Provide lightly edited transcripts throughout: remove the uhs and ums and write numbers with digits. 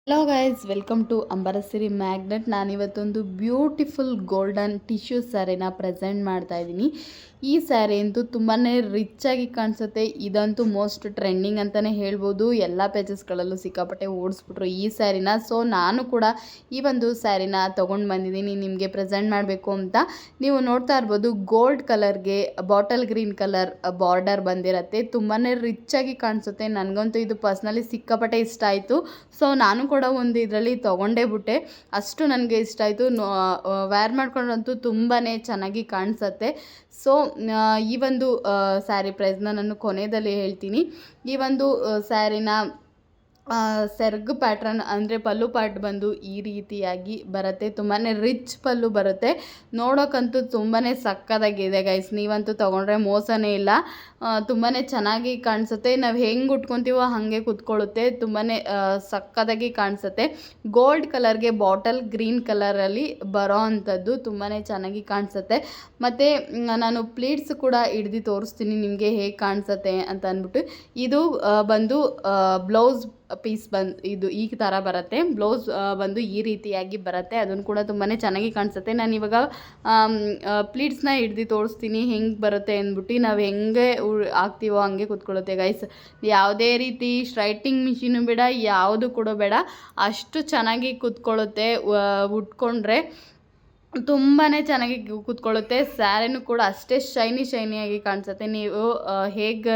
Hello guys, welcome to Ambarasiri Magnet. ನಾನಿವತ್ತೊಂದು beautiful golden tissue ಸ್ಯಾರಿನ present ಮಾಡ್ತಾ ಇದ್ದೀನಿ. ಈ ಸ್ಯಾರಿ ಅಂತೂ ತುಂಬಾ ರಿಚ್ಚಾಗಿ ಕಾಣಿಸುತ್ತೆ. ಇದಂತೂ ಮೋಸ್ಟ್ ಟ್ರೆಂಡಿಂಗ್ ಅಂತಲೇ ಹೇಳ್ಬೋದು. ಎಲ್ಲ ಪೇಜಸ್ಗಳಲ್ಲೂ ಸಿಕ್ಕಾಪಟ್ಟೆ ಓಡಿಸ್ಬಿಟ್ರು ಈ ಸ್ಯಾರಿನ. ಸೊ ನಾನು ಕೂಡ ಈ ಒಂದು ಸ್ಯಾರಿನ ತೊಗೊಂಡು ಬಂದಿದ್ದೀನಿ ನಿಮಗೆ ಪ್ರೆಸೆಂಟ್ ಮಾಡಬೇಕು ಅಂತ. ನೀವು ನೋಡ್ತಾ ಇರ್ಬೋದು, ಗೋಲ್ಡ್ ಕಲರ್ಗೆ ಬಾಟಲ್ ಗ್ರೀನ್ ಕಲರ್ ಬಾರ್ಡರ್ ಬಂದಿರತ್ತೆ. ತುಂಬಾ ರಿಚ್ಚಾಗಿ ಕಾಣಿಸುತ್ತೆ. ನನಗಂತೂ ಇದು ಪರ್ಸ್ನಲಿ ಸಿಕ್ಕಾಪಟ್ಟೆ ಇಷ್ಟ ಆಯಿತು. ಸೊ ನಾನು ಕೂಡ ಒಂದು ಇದರಲ್ಲಿ ತೊಗೊಂಡೇ ಬಿಟ್ಟೆ. ಅಷ್ಟು ನನಗೆ ಇಷ್ಟ ಆಯಿತು. ವೇರ್ ಮಾಡ್ಕೊಂಡ್ರಂತೂ ತುಂಬಾ ಚೆನ್ನಾಗಿ ಕಾಣಿಸುತ್ತೆ. ಸೊ ಈ ಒಂದು ಸ್ಯಾರಿ ಪ್ರೈಸ್ನ ನಾನು ಕೊನೆಯಲ್ಲಿ ಹೇಳ್ತೀನಿ. ಈ ಒಂದು ಸ್ಯಾರಿನ ಸೆರ್ಗ್ ಪ್ಯಾಟ್ರನ್ ಅಂದರೆ ಪಲ್ಲು ಪಾರ್ಟ್ ಬಂದು ಈ ರೀತಿಯಾಗಿ ಬರುತ್ತೆ. ತುಂಬಾ ರಿಚ್ ಪಲ್ಲು ಬರುತ್ತೆ. ನೋಡೋಕ್ಕಂತೂ ತುಂಬಾ ಸಕ್ಕತ್ತಾಗಿದೆ ಗೈಸ್. ನೀವಂತೂ ತೊಗೊಂಡ್ರೆ ಮೋಸನೇ ಇಲ್ಲ. ತುಂಬಾ ಚೆನ್ನಾಗಿ ಕಾಣಿಸುತ್ತೆ. ನಾವು ಹೆಂಗೆ ಉಟ್ಕೊತೀವೋ ಹಾಗೆ ಕೂತ್ಕೊಳ್ಳುತ್ತೆ. ತುಂಬಾ ಸಕ್ಕತ್ತಾಗಿ ಕಾಣಿಸುತ್ತೆ. ಗೋಲ್ಡ್ ಕಲರ್ಗೆ ಬಾಟಲ್ ಗ್ರೀನ್ ಕಲರಲ್ಲಿ ಬರೋ ಅಂಥದ್ದು ತುಂಬಾ ಚೆನ್ನಾಗಿ ಕಾಣಿಸುತ್ತೆ. ಮತ್ತು ನಾನು ಪ್ಲೀಟ್ಸ್ ಕೂಡ ಹಿಡ್ದು ತೋರಿಸ್ತೀನಿ ನಿಮಗೆ ಹೇಗೆ ಕಾಣಿಸುತ್ತೆ ಅಂತ ಅಂದ್ಬಿಟ್ಟು. ಇದು ಬಂದು ಬ್ಲೌಸ್ ಪೀಸ್ ಇದು ಈ ಥರ ಬರುತ್ತೆ. ಬ್ಲೌಸ್ ಬಂದು ಈ ರೀತಿಯಾಗಿ ಬರುತ್ತೆ. ಅದನ್ನು ಕೂಡ ತುಂಬಾ ಚೆನ್ನಾಗಿ ಕಾಣಿಸುತ್ತೆ. ನಾನು ಇವಾಗ ಪ್ಲೀಟ್ಸ್ನ ಹಿಡ್ದು ತೋರಿಸ್ತೀನಿ ಹೆಂಗೆ ಬರುತ್ತೆ ಅಂದ್ಬಿಟ್ಟು. ನಾವು ಹೆಂಗೆ ಹಾಕ್ತೀವೋ ಹಂಗೆ ಕೂತ್ಕೊಳ್ಳುತ್ತೆ ಗೈಸ್. ಯಾವುದೇ ರೀತಿ ಸ್ಟ್ರೈಟಿಂಗ್ ಮಿಷಿನು ಬೇಡ, ಯಾವುದು ಕೂಡ ಬೇಡ. ಅಷ್ಟು ಚೆನ್ನಾಗಿ ಕೂತ್ಕೊಳ್ಳುತ್ತೆ. ಉಟ್ಕೊಂಡ್ರೆ ತುಂಬಾ ಚೆನ್ನಾಗಿ ಕೂತ್ಕೊಳ್ಳುತ್ತೆ. ಸ್ಯಾರಿನೂ ಕೂಡ ಅಷ್ಟೇ ಶೈನಿಯಾಗಿ ಕಾಣಿಸುತ್ತೆ. ನೀವು ಹೇಗೆ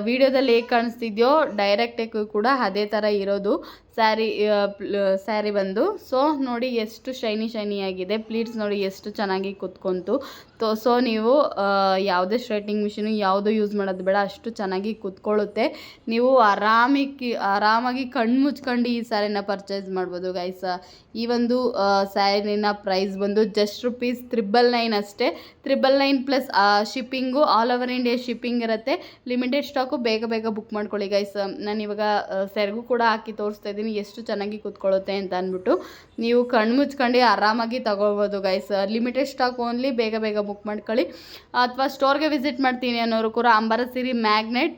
ವಿಡಿಯೋದಲ್ಲಿ ಹೇಗೆ ಕಾಣಿಸ್ತಿದೆಯೋ ಡೈರೆಕ್ಟಾಗಿ ಕೂಡ ಅದೇ ಥರ ಇರೋದು ಸ್ಯಾರಿ ಬಂದು. ಸೊ ನೋಡಿ ಎಷ್ಟು ಶೈನಿಯಾಗಿದೆ. ಪ್ಲೀಟ್ಸ್ ನೋಡಿ ಎಷ್ಟು ಚೆನ್ನಾಗಿ ಕೂತ್ಕೊಂತು. ಸೊ ನೀವು ಯಾವುದೇ ಸ್ಟ್ರೈಟಿಂಗ್ ಮಿಷಿನು ಯಾವುದು ಯೂಸ್ ಮಾಡೋದು ಬೇಡ. ಅಷ್ಟು ಚೆನ್ನಾಗಿ ಕೂತ್ಕೊಳ್ಳುತ್ತೆ. ನೀವು ಆರಾಮಾಗಿ ಕಣ್ಣು ಮುಚ್ಕೊಂಡು ಈ ಸ್ಯಾರಿನ ಪರ್ಚೇಸ್ ಮಾಡ್ಬೋದು ಗೈಸ್. ಈ ಒಂದು ಸ್ಯಾರಿನ ಪ್ರೈಸ್ ಬಂದು ಜಸ್ಟ್ ₹999 ಅಷ್ಟೇ. 999 plus shipping, all over India shipping ಇರುತ್ತೆ. Limited stock. ಬೇಗ ಬುಕ್ ಮಾಡ್ಕೊಳ್ಳಿ ಗೈಸ್. ನಾನು ಇವಾಗ ಸೆರಗು ಕೂಡ ಹಾಕಿ ತೋರಿಸ್ತಾ ಇದ್ದೀನಿ ಎಷ್ಟು ಚೆನ್ನಾಗಿ ಕೂತ್ಕೊಳ್ಳುತ್ತೆ ಅಂತ ಅಂದ್ಬಿಟ್ಟು. ನೀವು ಕಣ್ಣು ಮುಚ್ಕೊಂಡು ಆರಾಮಾಗಿ ತಗೋಬೋದು ಗೈಸ್. Limited stock only. ಬೇಗ ಬುಕ್ ಮಾಡ್ಕೊಳ್ಳಿ. ಅಥವಾ ಸ್ಟೋರ್ಗೆ ವಿಸಿಟ್ ಮಾಡ್ತೀನಿ ಅನ್ನೋರು ಕೂಡ ಅಂಬರಸಿರಿ ಮ್ಯಾಗ್ನೆಟ್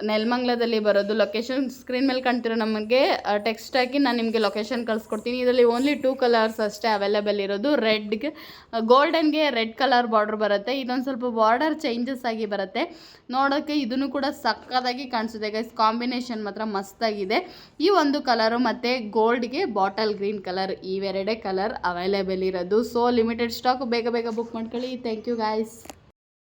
ನೆಲಮಂಗಲದಲ್ಲಿ ಬರೋದು. ಲೊಕೇಶನ್ ಸ್ಕ್ರೀನ್ ಮೇಲೆ ಕಾಣ್ತಿರೋ ನಮಗೆ ಟೆಕ್ಸ್ಟ್ ಹಾಕಿ ನಾನು ನಿಮಗೆ ಲೊಕೇಶನ್ ಕಳಿಸ್ಕೊಡ್ತೀನಿ. ಇದರಲ್ಲಿ ಓನ್ಲಿ 2 ಕಲರ್ಸ್ ಅಷ್ಟೇ ಅವೈಲೇಬಲ್ ಇರೋದು. ಗೋಲ್ಡನ್ಗೆ ರೆಡ್ ಕಲರ್ ಬಾರ್ಡರ್ ಬರುತ್ತೆ. ಇದೊಂದು ಸ್ವಲ್ಪ ಬಾರ್ಡರ್ ಚೇಂಜಸ್ ಆಗಿ ಬರುತ್ತೆ. ನೋಡೋಕ್ಕೆ ಇದನ್ನು ಕೂಡ ಸಕ್ಕತ್ತಾಗಿ ಕಾಣಿಸುತ್ತೆ ಗೈಸ್. ಕಾಂಬಿನೇಷನ್ ಮಾತ್ರ ಮಸ್ತಾಗಿದೆ. ಈ ಒಂದು ಕಲರು ಮತ್ತು ಗೋಲ್ಡ್ಗೆ ಬಾಟಲ್ ಗ್ರೀನ್ ಕಲರ್, ಇವೆರಡೇ ಕಲರ್ ಅವೈಲೇಬಲ್ ಇರೋದು. So limited stock. ಬೇಗ ಬುಕ್ ಮಾಡ್ಕೊಳ್ಳಿ. Thank you guys.